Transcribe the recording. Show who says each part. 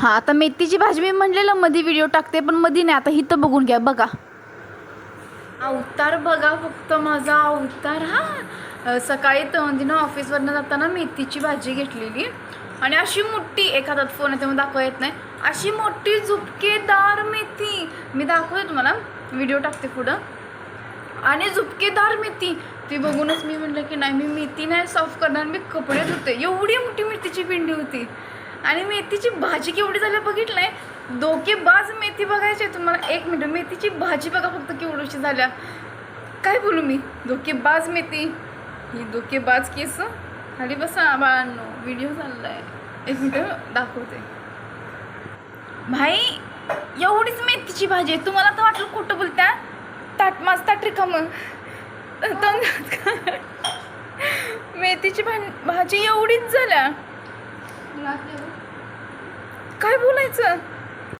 Speaker 1: हां, आता मेथीची भाजी मी म्हणलेलं मध्ये व्हिडिओ टाकते, पण मध्ये नाही. आता इथं बघून घ्या, बघा अवतार बघा फक्त माझा अवतार. हा सकाळी तोंडीनं ऑफिसवरनं जाताना मेथीची भाजी घेतलेली आणि अशी मोठी, एक हातात फोन आहे त्यामुळे दाखवा येत नाही, अशी मोठी झुपकेदार मेथी. मी दाखवते तुम्हाला, व्हिडिओ टाकते पुढं. आणि झुपकेदार मेथी ती बघूनच मी म्हटलं की नाही, मी मेथी नाही साफ करणार, मी कपडे धुते. एवढी मोठी मेथीची पिंडी होती. आणि मेथीची भाजी केवढी झाली बघितलंय. डोकेबाज मेथी बघायची तुम्हाला. एक मिनिट, मेथीची भाजी बघा फक्त केवढीशी झाल्या. काय बोलू मी, डोकेबाज मेथी. ही डोकेबाज केस. खाली बसा बाळांनो, व्हिडिओ चाललाय. एक मिनिट दाखवते. भाई एवढीच मेथीची भाजी आहे. तुम्हाला तर वाटलं खोटं बोलत्या. ताट माझ ताट रिकामं. मेथीची भाजी एवढीच झाल्या. काय बोलायचं.